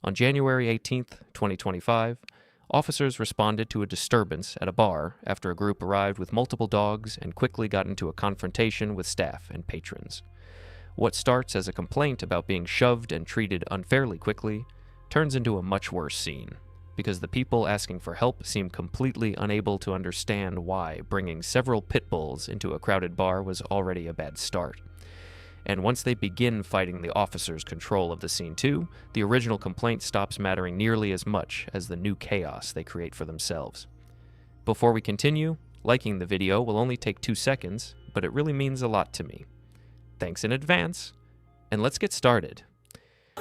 On January 18th, 2025, officers responded to a disturbance at a bar after a group arrived with multiple dogs and quickly got into a confrontation with staff and patrons. What starts as a complaint about being shoved and treated unfairly quickly turns into a much worse scene, because the people asking for help seem completely unable to understand why bringing several pit bulls into a crowded bar was already a bad start. And once they begin fighting the officers' control of the scene too, the original complaint stops mattering nearly as much as the new chaos they create for themselves. Before we continue, liking the video will only take 2 seconds, but it really means a lot to me. Thanks in advance, and let's get started.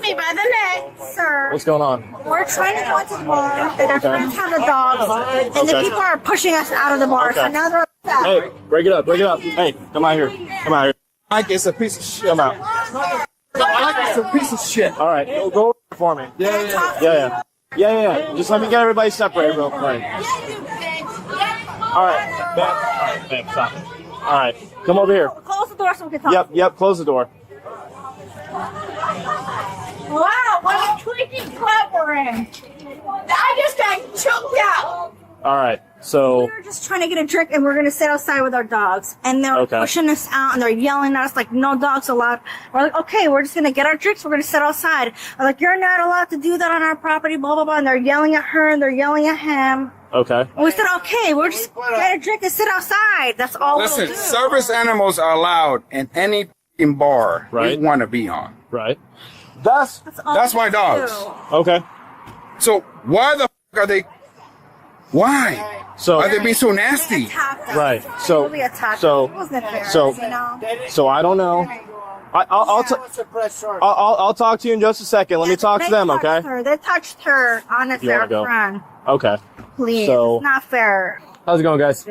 Me by the neck, sir. What's going on? We're trying to go to the bar, and our friends have the dogs, and the people are pushing us out of the bar, so now they're upset. Hey, break it up, break it up. Hey, come out here. Come out here. Mike is a piece of shit. Come out. Mike is a piece of shit. All right, go over for me. Yeah. Just let me get everybody separated real quick. All right, babe, stop. All right, come over here. Close the door so we can talk. Yep, close the door. Wow, what a tweaking covering. I just got choked out. All right, so We were just trying to get a drink, and we're going to sit outside with our dogs. And they're pushing us out, and they're yelling at us like, no dogs allowed. We're like, okay, we're just going to get our drinks. We're going to sit outside. We're like, you're not allowed to do that on our property, blah, blah, blah. And they're yelling at her, and they're yelling at him. okay. And we said, okay, we're just get a drink and sit outside. That's all Listen, we'll do. service animals are allowed in any f***ing bar Right. we want to be on. Right. That's all my we dogs. do. Okay. So why the f*** are they? Why So are they being so nasty? Attacked us. Right. So Totally attacked so us. It wasn't fair, so you know? so I don't know. I'll talk to you in just a second. Let me talk to them, okay? They touched her. Honestly, You wanna our go? friend. Okay. Please, So- it's not fair. How's it going, guys?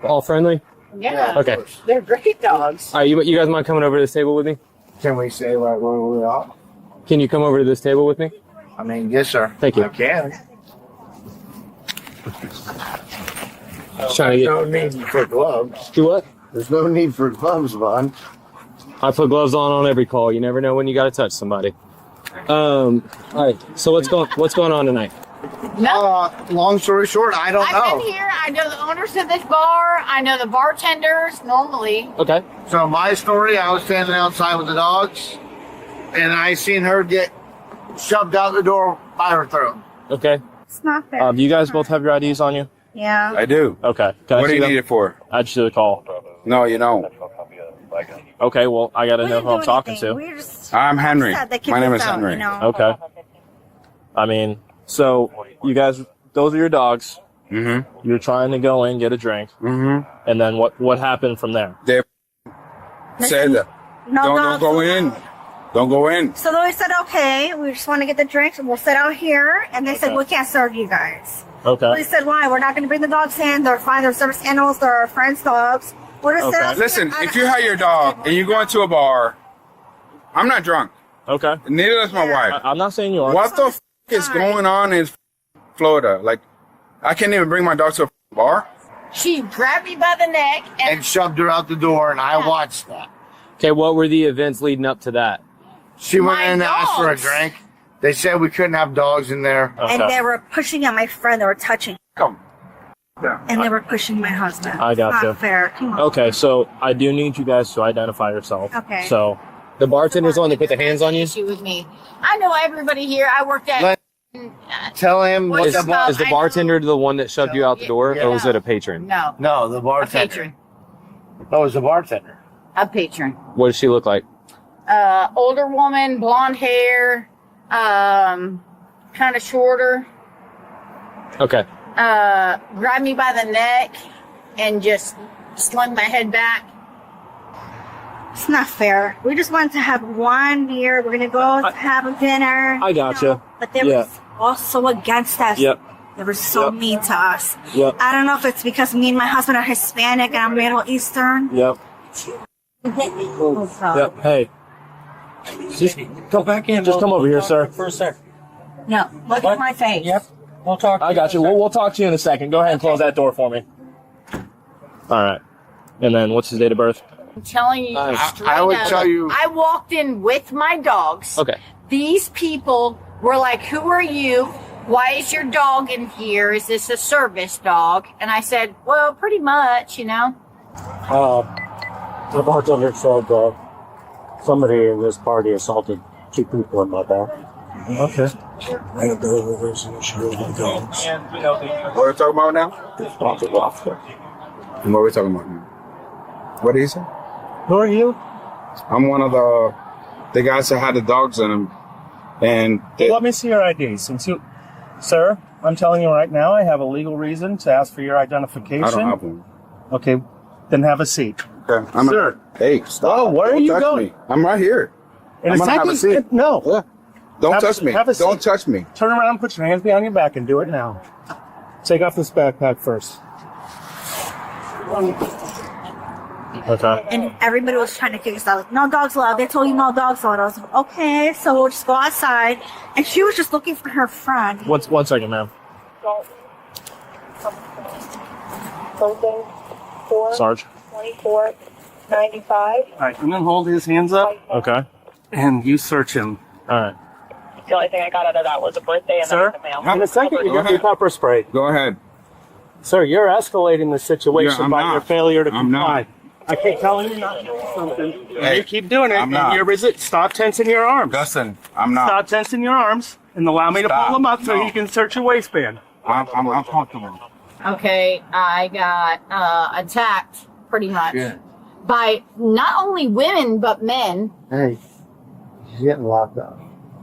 All friendly? Yeah. Okay. They're great dogs. All right, you guys mind coming over to this table with me? Can we say where we are? Can you come over to this table with me? I mean, yes, sir. Thank you. I can. Just trying to get. No need for gloves. Do what? There's no need for gloves, Vaughn. I put gloves on every call. You never know when you got to touch somebody. All right. So what's going on tonight? Long story short, I don't I've know. been here. I know the owners of this bar. I know the bartenders normally. Okay. So my story, I was standing outside with the dogs, and I seen her get shoved out the door by her throat. Okay. It's not fair. Do you guys both have your IDs on you? Yeah. I do. Okay. Can I What do see you them? need it for? I just did a call. No, you don't. Okay. Well, I got to We know didn't who I'm do talking anything. to. We're just I'm Henry. upset they kicked My name us is out, Henry. you know? Okay. I mean, so you guys, those are your dogs. Mm-hmm. You're trying to go in, get a drink, Mm-hmm. and then what happened from there? They said that. No Don't dogs go allowed. in. Don't go in. So they said, okay, we just want to get the drinks, and we'll sit out here. And they said, Okay. we can't serve you guys. Okay. We said, why? We're not going to bring the dogs in. They're fine. They're service animals. They're our friends' dogs. We're just Okay. Listen, if you have your dog and you go into a bar, I'm not drunk. Okay. Neither is my wife. I'm not saying you are. What the f*** is going on in Florida? Like, I can't even bring my dog to a bar. She grabbed me by the neck and And shoved her out the door, and I watched that. Okay. What were the events leading up to that? She went My in and asked for a dogs. drink. They said we couldn't have dogs in there. And Okay. they were pushing at my friend. They were touching. Come. And they were pushing my husband. I It's gotcha. not fair. Come on. Okay. So I do need you guys to identify yourself. Okay. So the bartender's the one that put the hands on you. issue with me. I know everybody here. I worked at. Let- Tell him what What's the up? bar. Is the I bartender the one that shoved you out the door, or was it a patron? No, No, the a bartender. patron. Oh, it was the bartender. A patron. What does she look like? Older woman, blonde hair, kind of shorter. Okay. Grabbed me by the neck and just slung my head back. It's not fair. We just wanted to have one beer. We're going to go have a dinner. I gotcha. But they were also against us. Yep. They were so Yep. mean to us. Yep. I don't know if it's because me and my husband are Hispanic and I'm Middle Eastern. Yep. So- Yep. Hey. Just Go back in. Just come over here, sir. For a sec. No, look at my face. Yep. We'll talk. I got you. We'll talk to you in a second. Go ahead and close that door for me. All right. And then what's his date of birth? I'm telling you Nice. straight I would up. tell you- I walked in with my dogs. Okay. these people were like, who are you? Why is your dog in here? Is this a service dog? And I said, well, pretty much, you know. The bartender said somebody in this party assaulted 2 people in my back. Okay. I don't know if there's an issue with the dogs. What are we talking about now? And what are we talking about now? What did he say? Who are you? I'm one of the guys that had the dogs in them. And Let me see your ID. Sir, I'm telling you right now, I have a legal reason to ask for your identification. I don't have one. Okay, then have a seat. Okay. Sir. Hey, stop. Oh, where are you touch going? Me. I'm right here. In I'm a gonna have a second, seat. no. Yeah. Don't touch me. Have a seat. Don't touch me. Turn around, put your hands behind your back, and do it now. Take off this backpack first. Okay. And everybody was trying to kick us out. Like, no dogs allowed. They told you no dogs allowed. I was like, okay, so we'll just go outside. And she was just looking for her friend. One second, ma'am. Sarge. 2495. All right, I'm gonna hold his hands up. Okay. And you search him. All right. The only thing I got out of that was a birthday and Sir, then the mail. in a second, you Go get your ahead. pepper spray. Go ahead. Sir, you're escalating the situation Yeah, I'm by not. your failure to I'm comply. not. I keep telling you not to do something. And Hey, you keep doing it. I'm and not. you're stop tensing your arms. Dustin, I'm not. Stop tensing your arms and allow me to Stop. pull them up so No. you can search your waistband. I'm comfortable. Okay, I got attacked pretty much by not only women but men. Hey, he's getting locked up.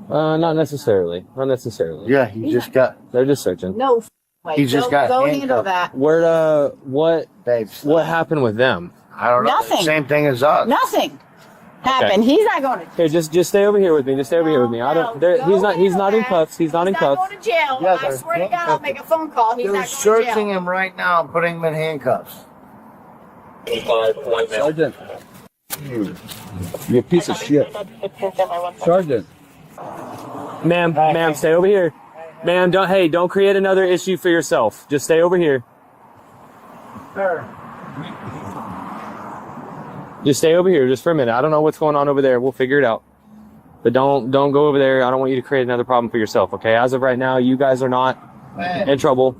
Not necessarily. Not necessarily. Yeah, he just got. They're just searching. No way. He just got go handle handcuffed. that. Where, what Babe, what happened with them? I don't know. Nothing. Same thing as us. Nothing happened. He's not going to. Here, just stay over here with me. Just stay over here with me. I don't. No, He's not. He's go not in ahead. cuffs. He's not in He's not cuffs. going to jail. Yeah, I they're swear to God, I'll handcuffed. make a phone call. He's They're not going to searching jail. him right now and putting him in handcuffs. Sergeant. You're a piece of shit. Sergeant. Ma'am, stay over here. Ma'am, don't create another issue for yourself. Just stay over here. Just stay over here, just for a minute. I don't know what's going on over there. We'll figure it out. But don't go over there. I don't want you to create another problem for yourself. Okay? As of right now, you guys are not in trouble.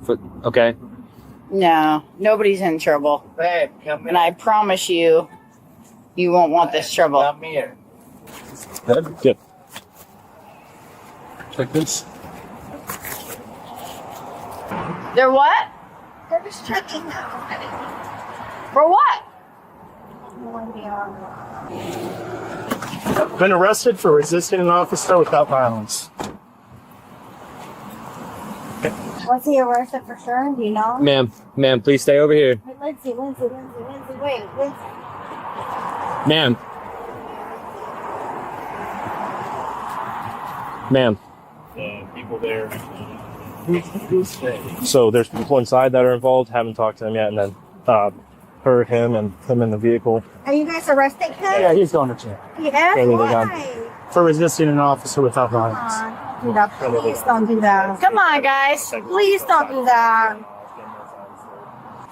Okay? No, nobody's in trouble. Babe, come And I promise you, you won't want this trouble. Come here. Good. Check this. They're what? They're just checking For what? Been arrested for resisting an officer without violence. Was he arrested for sure? Do you know? Ma'am, please stay over here. Wait, Lindsay, wait, Lindsay. Ma'am. Ma'am. People there. So there's people inside that are involved. Haven't talked to them yet, and then her, him, and him in the vehicle. Are you guys arresting him? Yeah, he's going to jail Yes? Really, they Why? for resisting an officer without violence. Do that. Please don't do that. Come on, guys. Please don't do that.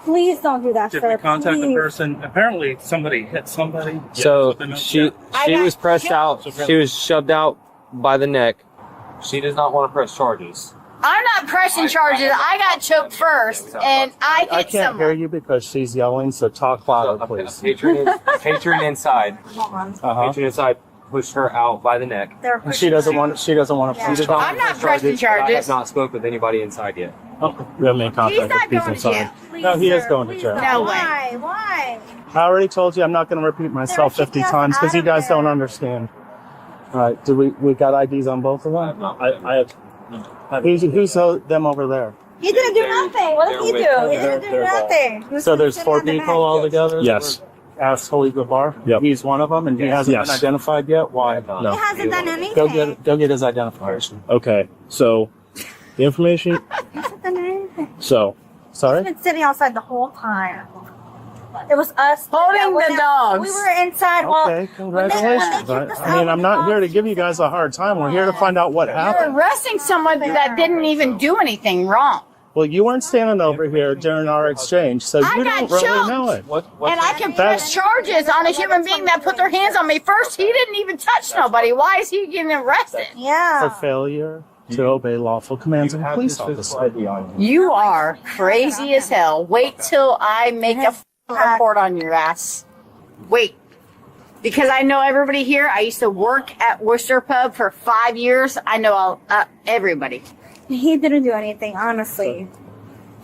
Please don't do that, Did sir. we contact the Please. person? Apparently, somebody hit somebody. So Yeah, she got was pressed killed. out. She was shoved out by the neck. She does not want to press charges. I'm not pressing charges. I got choked first, and I I hit can't someone. hear you because she's yelling. So talk louder, please. Patron inside. Patron inside pushed her out by the neck. They're And she doesn't want. She doesn't want to. Yeah. She does not I'm want to not press pressing I have charges. not spoke with anybody inside yet. Okay. We haven't made contact He's with not people going to inside. jail. Please, No, he is sir, going to please jail. don't. No way. Why? I already told you I'm not going to repeat myself They're 50 kicking us times because out you of guys don't there. understand. All right. Did we got IDs on both of them? I have. Who's them over there? He didn't do nothing. What did he do? He didn't do they're nothing. He was So there's sitting 4 on the people bench. altogether? Yes. Ask Holy Bar. Yep. He's one of them, and he hasn't been identified yet. Why? He hasn't done anything. Go get his identification. Okay. So the information. He hasn't done anything. So He's sorry. been sitting outside the whole time. It was us Holding that went the out. dogs. We were inside. Well, Okay. Congratulations. when they kicked us I mean, out, I'm not here to give you guys a hard time. We're here to find out what You're happened. arresting someone that didn't even do anything wrong. Well, you weren't standing over here during our exchange, so I you got don't really choked. know it. And I can press charges on a human being that put their hands on me first. He didn't even touch nobody. Why is he getting arrested? Yeah. For failure to obey lawful commands of a police officer. You are crazy as hell. Wait till I make a report on your ass. Wait. Because I know everybody here. I used to work at Worcester Pub for 5 years. I know all, everybody. He didn't do anything, honestly.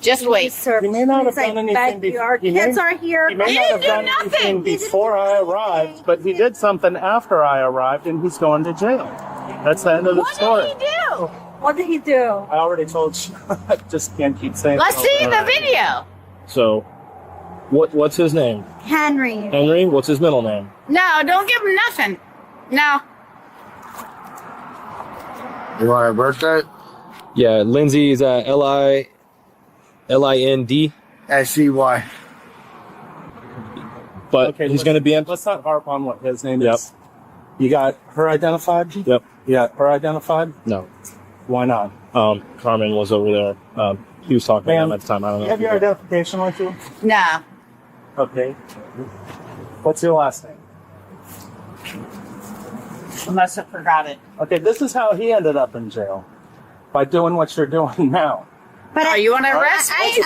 Just wait. He may not have done anything before. Our kids are here. He may not have done anything before I arrived, but he did something after I arrived, and he's going to jail. That's the end of the story. What did he do? What did he do? I already told you. I just can't keep saying. Let's see the video. So, what's his name? Henry. Henry. What's his middle name? No, don't give him nothing. No. You want a birthday? Yeah, Lindsay's Lind. SCY. But okay, he's going to be in. Let's not harp on what his name is. You got her identified? Yep. You got her identified? No. Why not? Carmen was over there. He was talking to him at the time. I don't know. You have your identification with you? No. Okay. What's your last name? Unless I forgot it. Okay, this is how he ended up in jail. By doing what you're doing now. But you want to arrest me too?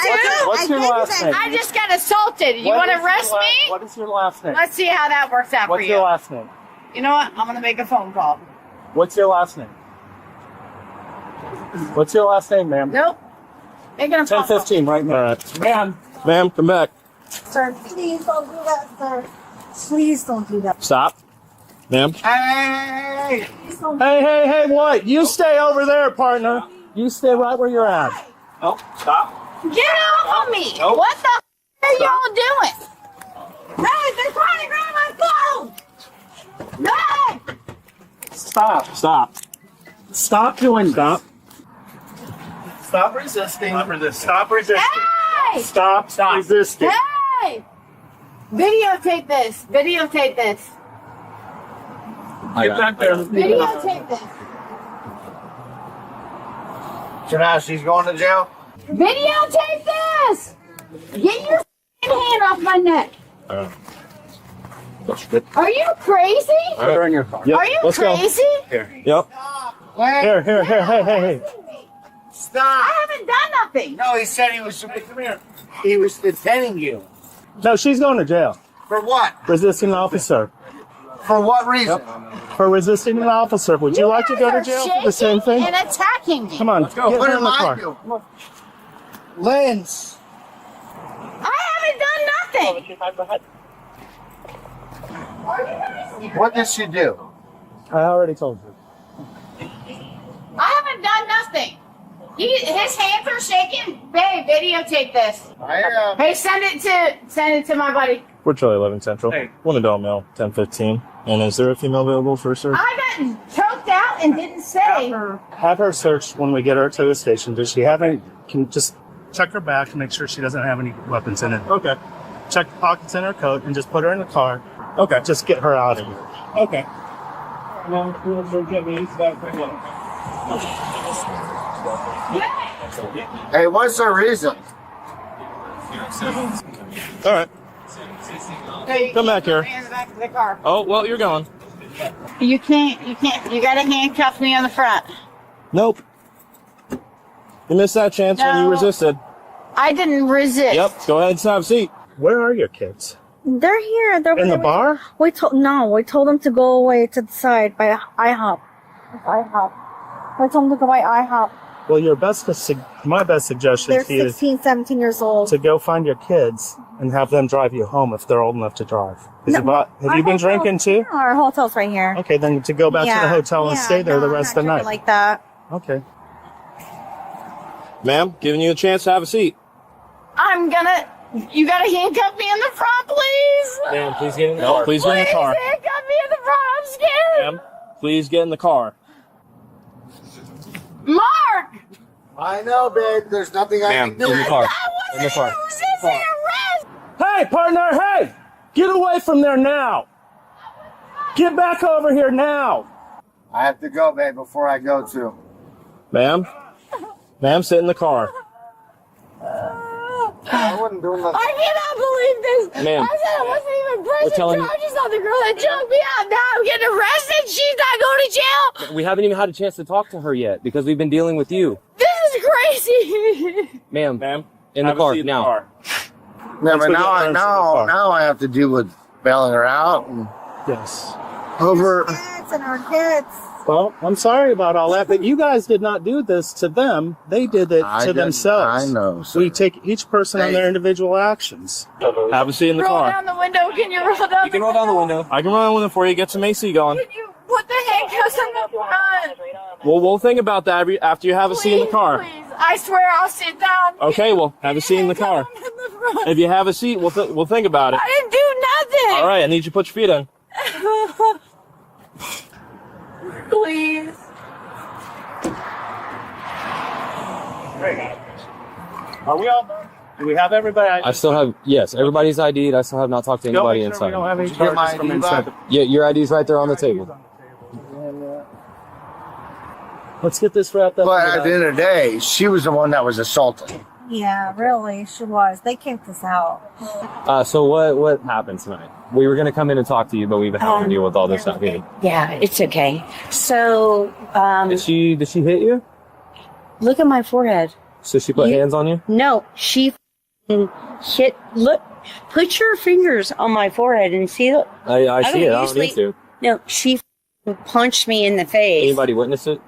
What's your last name? I just got assaulted. You want to arrest me? What is your last name? Let's see how that works out for What's you. your last name? You know what? I'm going to make a phone call. What's your last name? What's your last name, ma'am? Nope. Making a phone call. 10:15 right now. All right. Ma'am, come back. Sir, please don't do that, sir. Please don't do that. Stop. Ma'am. Hey! Hey, what? You stay over there, partner. You stay right where you're at. Oh, stop. Get off of me! Nope. What the are y'all doing? Hey, they're trying to grab my phone! No! Stop. Stop doing that. Stop resisting. Stop resisting. Hey! Stop resisting. Hey! Videotape this. Videotape this. Get back there. Videotape this. So now she's going to jail? Videotape this! Get your hand off my neck. Are you crazy? They're in your car. Yep. Are you Let's crazy? Go. Here. Yep. Here. Hey. Stop! I haven't done nothing. No, he said he was. Come here. He was detaining you. No, she's going to jail. For what? Resisting an officer. For what reason? For resisting an officer. Would you like to go to jail for the same thing? And attacking me. Come on, let's go. Get her in the car. Lens. I haven't done nothing. What did she do? I already told you. I haven't done nothing. His hands are shaking. Babe, videotape this. Hey, send it to my buddy. We're Charlie 11 Central. Hey. One adult male, 10:15. And is there a female available for a search? I got choked out and didn't say. Have her searched when we get her to the station. Does she have any? Can just check her back and make sure she doesn't have any weapons in it. Okay. Check the pockets in her coat and just put her in the car. Okay. Just get her out of here. Okay. Hey, what's the reason? All right. Hey, Come back here. In the back of the car. Oh, well, you're going. You can't. You gotta handcuff me on the front. Nope. You missed that chance when you No. resisted. I didn't resist. Yep. Go ahead and have a seat. Where are your kids? They're here. They're In the bar? We told them to go away to the side by IHOP. I told them to go by IHOP. Well, my best suggestion They're to you is 16, 17 years old. to go find your kids and have them drive you home if they're old enough to drive. Have you been drinking too? Our hotel's right here. Okay, then to go back to the hotel and stay there the rest of the night. Like that. Okay. Ma'am, giving you a chance to have a seat. You gotta handcuff me in the front, please. Ma'am, please get in the car. Please get in the car. Handcuff me in the front. I'm scared. Ma'am, please get in the car. Mark. I know, babe. There's nothing I can do. In the car. In the car. Hey, partner, hey! Get away from there now! Get back over here now! I have to go, babe, before I go too. Ma'am, sit in the car. I wasn't doing that. I cannot believe this. Ma'am, I said I wasn't even pressing telling you- charges on the girl that choked me out. Now I'm getting arrested. She's not going to jail. we haven't even had a chance to talk to her yet because we've been dealing with you. This is crazy. Ma'am, Ma'am, in the have a car seat in the now. car. Yeah, Once but we get Ernst in the car. now I have to deal with bailing her out and Yes. over. Kids and our kids. Well, I'm sorry about all that, but you guys did not do this to them. They did it I to didn't- themselves. I know. Sir. We take each person on their individual actions. Have a seat in the Roll car. down the window. Can you roll down? You can roll down the window. I can run with it for you. Get some AC going. Can you put the handcuffs on the front? Well, we'll think about that after you have a seat in the car. Please. I swear I'll sit down. Okay, well, have a seat in the car. In the front. If you have a seat, we'll think about it. I didn't do nothing. All right, I need you to put your feet in. Please. Are we all done? Do we have everybody? I still have, yes, everybody's ID'd. I still have not talked to Go anybody make sure we don't inside. have any Did you get my charges from ID inside. back? Yeah, your ID's right there on the table. Let's get this wrapped up. But at the end of the day, she was the one that was assaulted. Yeah, really, she was. They kicked us out. So what happened tonight? We were going to come in and talk to you, but we've been having to deal with all this stuff here. Yeah, it's okay. So, Did she hit you? look at my forehead. So she put hands on you? No, she hit. Look, put your fingers on my forehead and see. I see it. I don't usually- need to. No, she punched me in the face. Anybody witness it?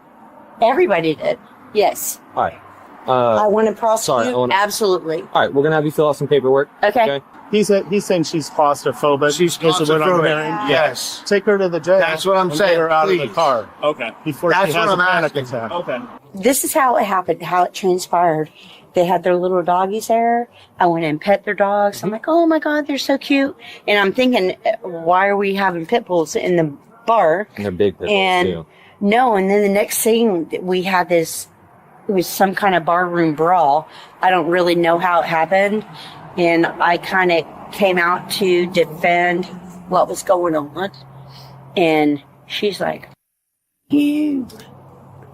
Everybody did. Yes. All right. I want to prosecute. sorry, I wanna- Absolutely. All right, we're going to have you fill out some paperwork. Okay. He's saying she's claustrophobic. She's is what I'm claustrophobic. hearing. Yes. Take her to the jail. That's what I'm and saying, Get her out of please. the car Okay. before That's she has what a I'm panic asking. attack. Okay. This is how it happened, how it transpired. They had their little doggies there. I went and pet their dogs. I'm like, oh my God, they're so cute. And I'm thinking, why are we having pit bulls in the bar? And they're big people, And too. no, and then the next thing we had this, it was some kind of barroom brawl. I don't really know how it happened. And I kind of came out to defend what was going on. And she's like, you.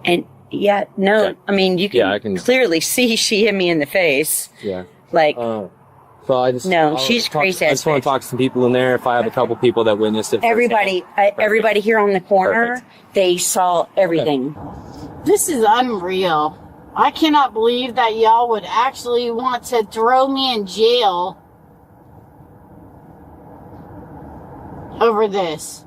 And yeah, no, Okay. I mean, you can, Yeah, I can- clearly see she hit me in the face. Yeah. Like, So I just... No, I'll she's talk- crazy I as just want bitch. to talk to some people in there if I have a couple people that witnessed it. everybody here on the corner, they saw everything. This is unreal. I cannot believe that y'all would actually want to throw me in jail over this.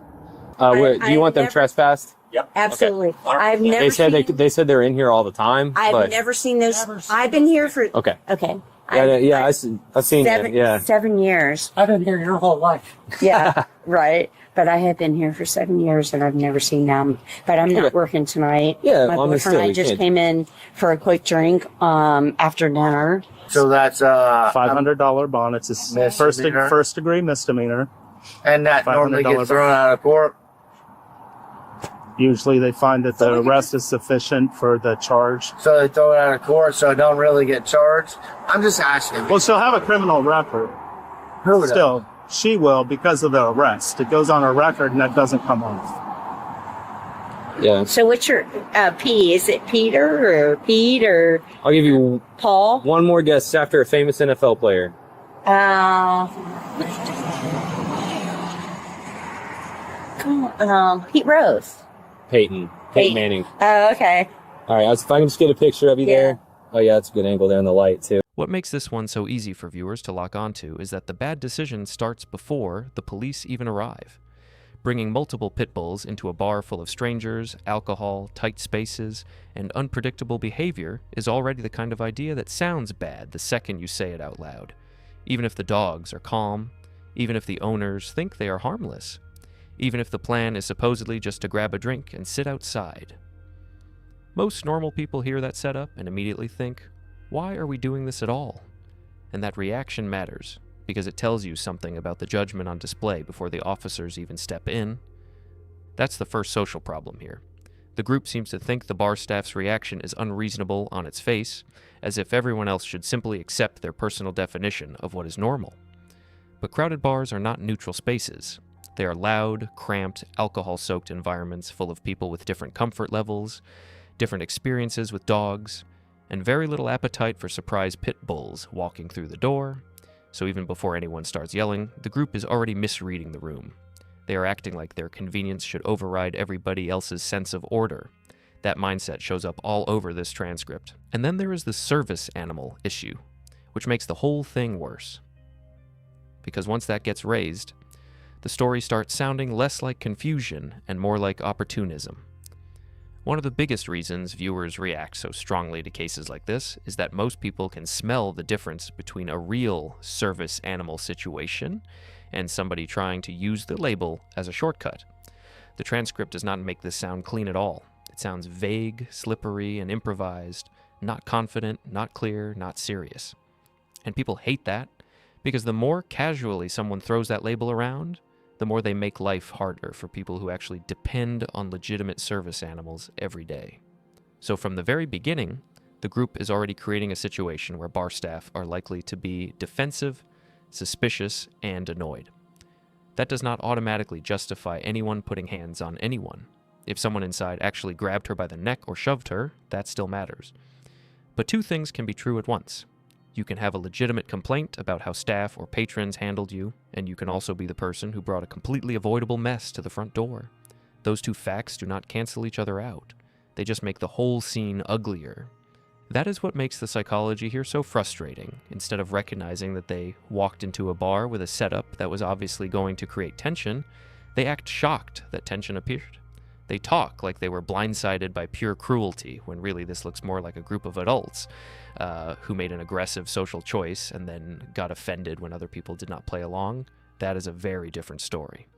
Do you want them never- trespassed? Absolutely. I've never They said seen, they said they're in here all the time. I've but, never seen those. I've been here for, Okay. okay. I've seen them. Yeah. 7 years. I've been here your whole life. Yeah, right. But I have been here for 7 years and I've never seen them. But I'm not Okay. working tonight. Yeah, My well, I mean, boyfriend still, and I you just can't- came in for a quick drink after dinner. So that's $500 bond. It's a Misdemeanor. first degree misdemeanor. and that normally $500 gets thrown out of court. Usually they find that the arrest is sufficient for the charge. So they throw it out of court, so I don't really get charged. I'm just asking. Well, she'll have a criminal record. Who would Still, she will because of the arrest. It goes on her record and that doesn't come off. Yeah. So what's your P? Is it Peter or Pete or I'll give you Paul? one more guess. It's after a famous NFL player. Pete Rose. Peyton Manning. Oh, okay. All right. If I can just get a picture of you there. Oh yeah, that's a good angle there in the light too. What makes this one so easy for viewers to lock onto is that the bad decision starts before the police even arrive. Bringing multiple pit bulls into a bar full of strangers, alcohol, tight spaces, and unpredictable behavior is already the kind of idea that sounds bad the second you say it out loud, even if the dogs are calm, even if the owners think they are harmless, even if the plan is supposedly just to grab a drink and sit outside. Most normal people hear that setup and immediately think, why are we doing this at all? And that reaction matters, because it tells you something about the judgment on display before the officers even step in. That's the first social problem here. The group seems to think the bar staff's reaction is unreasonable on its face, as if everyone else should simply accept their personal definition of what is normal. But crowded bars are not neutral spaces. They are loud, cramped, alcohol-soaked environments full of people with different comfort levels, different experiences with dogs, and very little appetite for surprise pit bulls walking through the door, so even before anyone starts yelling, the group is already misreading the room. They are acting like their convenience should override everybody else's sense of order. That mindset shows up all over this transcript. And then there is the service animal issue, which makes the whole thing worse. Because once that gets raised, the story starts sounding less like confusion and more like opportunism. One of the biggest reasons viewers react so strongly to cases like this is that most people can smell the difference between a real service animal situation and somebody trying to use the label as a shortcut. The transcript does not make this sound clean at all. It sounds vague, slippery, and improvised, not confident, not clear, not serious. And people hate that because the more casually someone throws that label around, the more they make life harder for people who actually depend on legitimate service animals every day. So from the very beginning, the group is already creating a situation where bar staff are likely to be defensive, suspicious, and annoyed. That does not automatically justify anyone putting hands on anyone. If someone inside actually grabbed her by the neck or shoved her, that still matters. But two things can be true at once. You can have a legitimate complaint about how staff or patrons handled you, and you can also be the person who brought a completely avoidable mess to the front door. Those two facts do not cancel each other out. They just make the whole scene uglier. That is what makes the psychology here so frustrating. Instead of recognizing that they walked into a bar with a setup that was obviously going to create tension, they act shocked that tension appeared. They talk like they were blindsided by pure cruelty, when really this looks more like a group of adults who made an aggressive social choice and then got offended when other people did not play along. That is a very different story.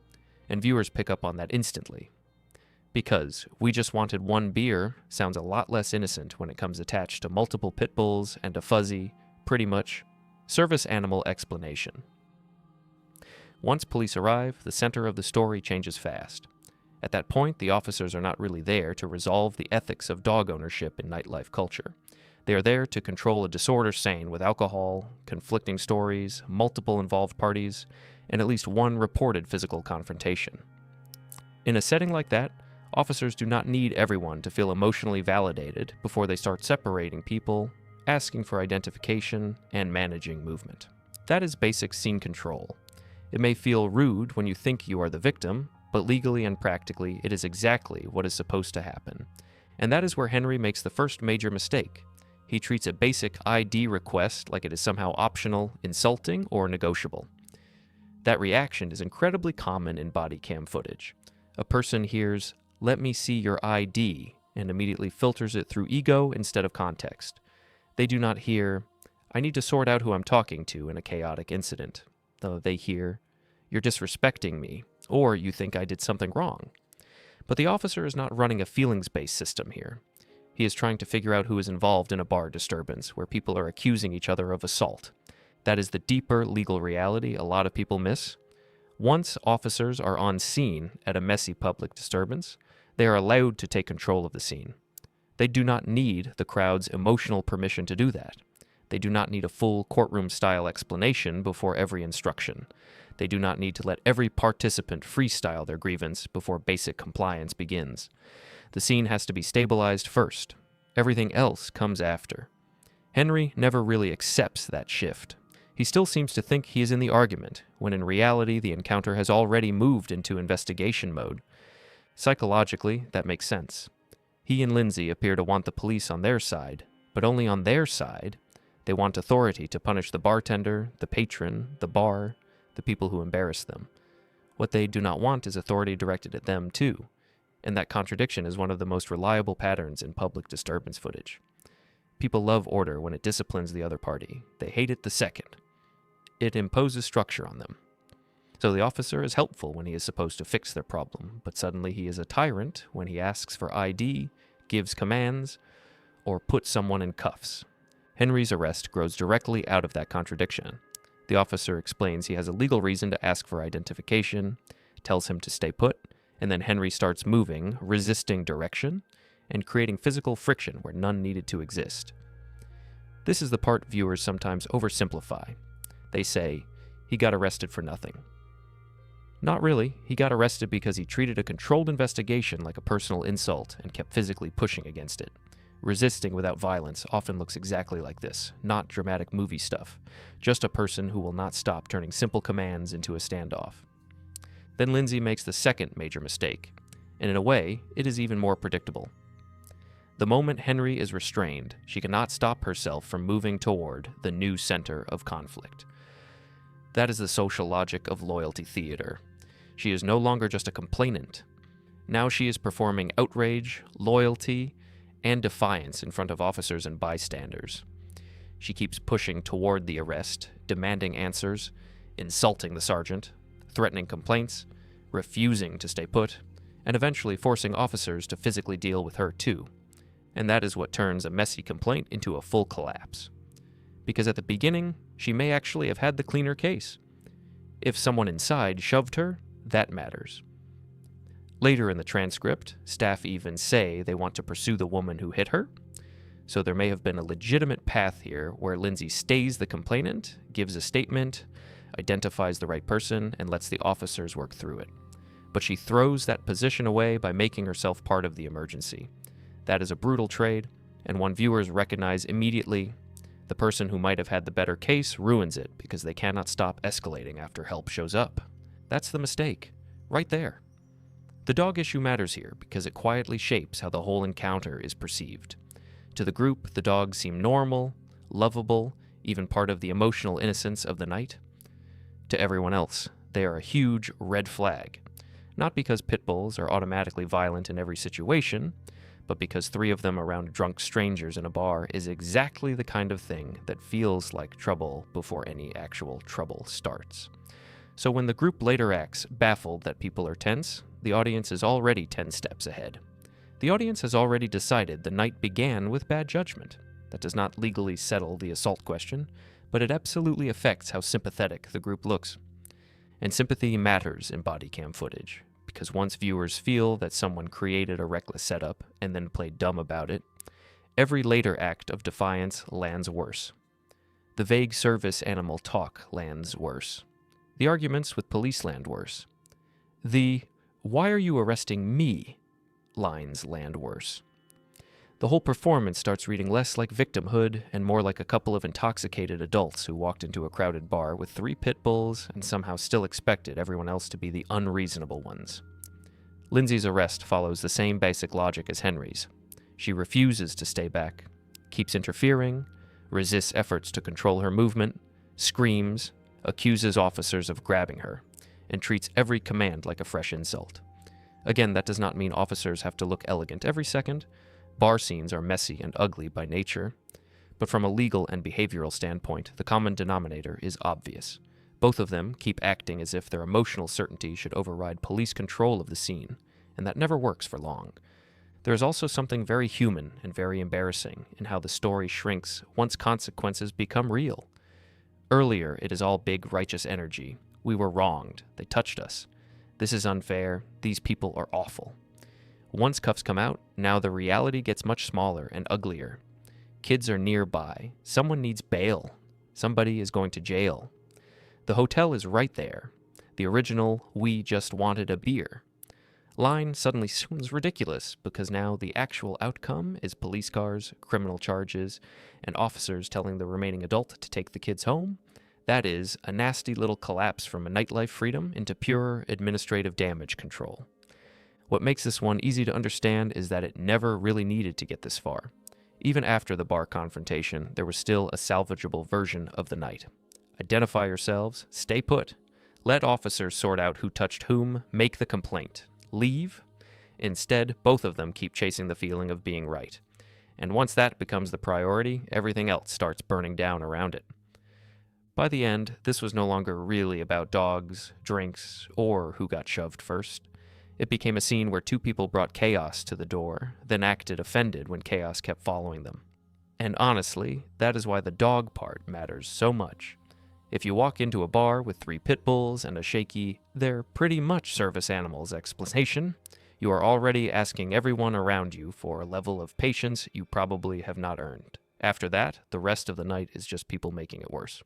And viewers pick up on that instantly. Because "we just wanted one beer" sounds a lot less innocent when it comes attached to multiple pit bulls and a fuzzy, pretty much, service animal explanation. Once police arrive, the center of the story changes fast. At that point, the officers are not really there to resolve the ethics of dog ownership in nightlife culture. They are there to control a disorder sane with alcohol, conflicting stories, multiple involved parties, and at least one reported physical confrontation. In a setting like that, officers do not need everyone to feel emotionally validated before they start separating people, asking for identification, and managing movement. That is basic scene control. It may feel rude when you think you are the victim, but legally and practically, it is exactly what is supposed to happen. And that is where Henry makes the first major mistake. He treats a basic ID request like it is somehow optional, insulting, or negotiable. That reaction is incredibly common in body cam footage. A person hears, "Let me see your ID," and immediately filters it through ego instead of context. They do not hear, "I need to sort out who I'm talking to" in a chaotic incident. Though they hear, "You're disrespecting me," or "You think I did something wrong." But the officer is not running a feelings-based system here. He is trying to figure out who is involved in a bar disturbance where people are accusing each other of assault. That is the deeper legal reality a lot of people miss. Once officers are on scene at a messy public disturbance, they are allowed to take control of the scene. They do not need the crowd's emotional permission to do that. They do not need a full courtroom-style explanation before every instruction. They do not need to let every participant freestyle their grievance before basic compliance begins. The scene has to be stabilized first. Everything else comes after. Henry never really accepts that shift. He still seems to think he is in the argument, when in reality the encounter has already moved into investigation mode. Psychologically, that makes sense. He and Lindsay appear to want the police on their side, but only on their side. They want authority to punish the bartender, the patron, the bar, the people who embarrass them. What they do not want is authority directed at them, too. And that contradiction is one of the most reliable patterns in public disturbance footage. People love order when it disciplines the other party. They hate it the second. It imposes structure on them. So the officer is helpful when he is supposed to fix their problem, but suddenly he is a tyrant when he asks for ID, gives commands, or puts someone in cuffs. Henry's arrest grows directly out of that contradiction. The officer explains he has a legal reason to ask for identification, tells him to stay put, and then Henry starts moving, resisting direction, and creating physical friction where none needed to exist. This is the part viewers sometimes oversimplify. They say, he got arrested for nothing. Not really. He got arrested because he treated a controlled investigation like a personal insult and kept physically pushing against it. Resisting without violence often looks exactly like this, not dramatic movie stuff, just a person who will not stop turning simple commands into a standoff. Then Lindsay makes the second major mistake, and in a way, it is even more predictable. The moment Henry is restrained, she cannot stop herself from moving toward the new center of conflict. That is the social logic of loyalty theater. She is no longer just a complainant. Now she is performing outrage, loyalty, and defiance in front of officers and bystanders. She keeps pushing toward the arrest, demanding answers, insulting the sergeant, threatening complaints, refusing to stay put, and eventually forcing officers to physically deal with her too. And that is what turns a messy complaint into a full collapse. Because at the beginning, she may actually have had the cleaner case. If someone inside shoved her, that matters. Later in the transcript, staff even say they want to pursue the woman who hit her, so there may have been a legitimate path here where Lindsay stays the complainant, gives a statement, identifies the right person, and lets the officers work through it. But she throws that position away by making herself part of the emergency. That is a brutal trade, and one viewers recognize immediately. The person who might have had the better case ruins it because they cannot stop escalating after help shows up. That's the mistake, right there. The dog issue matters here because it quietly shapes how the whole encounter is perceived. To the group, the dogs seem normal, lovable, even part of the emotional innocence of the night. To everyone else, they are a huge red flag. Not because pit bulls are automatically violent in every situation, but because 3 of them around drunk strangers in a bar is exactly the kind of thing that feels like trouble before any actual trouble starts. So when the group later acts baffled that people are tense, the audience is already 10 steps ahead. The audience has already decided the night began with bad judgment. That does not legally settle the assault question, but it absolutely affects how sympathetic the group looks. And sympathy matters in Bodycam footage, because once viewers feel that someone created a reckless setup and then played dumb about it, every later act of defiance lands worse. The vague service animal talk lands worse. The arguments with police land worse. The "why are you arresting me?" lines land worse. The whole performance starts reading less like victimhood and more like a couple of intoxicated adults who walked into a crowded bar with 3 pit bulls and somehow still expected everyone else to be the unreasonable ones. Lindsay's arrest follows the same basic logic as Henry's. She refuses to stay back, keeps interfering, resists efforts to control her movement, screams, accuses officers of grabbing her, and treats every command like a fresh insult. Again, that does not mean officers have to look elegant every second. Bar scenes are messy and ugly by nature. But from a legal and behavioral standpoint, the common denominator is obvious. Both of them keep acting as if their emotional certainty should override police control of the scene, and that never works for long. There is also something very human and very embarrassing in how the story shrinks once consequences become real. Earlier, it is all big righteous energy. We were wronged. They touched us. This is unfair. These people are awful. Once cuffs come out, now the reality gets much smaller and uglier. Kids are nearby. Someone needs bail. Somebody is going to jail. The hotel is right there. The original "we just wanted a beer" line suddenly sounds ridiculous because now the actual outcome is police cars, criminal charges, and officers telling the remaining adult to take the kids home. That is a nasty little collapse from a nightlife freedom into pure administrative damage control. What makes this one easy to understand is that it never really needed to get this far. Even after the bar confrontation, there was still a salvageable version of the night. Identify yourselves, stay put, let officers sort out who touched whom, make the complaint. Leave? Instead, both of them keep chasing the feeling of being right. And once that becomes the priority, everything else starts burning down around it. By the end, this was no longer really about dogs, drinks, or who got shoved first. It became a scene where 2 people brought chaos to the door, then acted offended when chaos kept following them. And honestly, that is why the dog part matters so much. If you walk into a bar with 3 pit bulls and a shaky, "they're pretty much service animals" explanation, you are already asking everyone around you for a level of patience you probably have not earned. After that, the rest of the night is just people making it worse.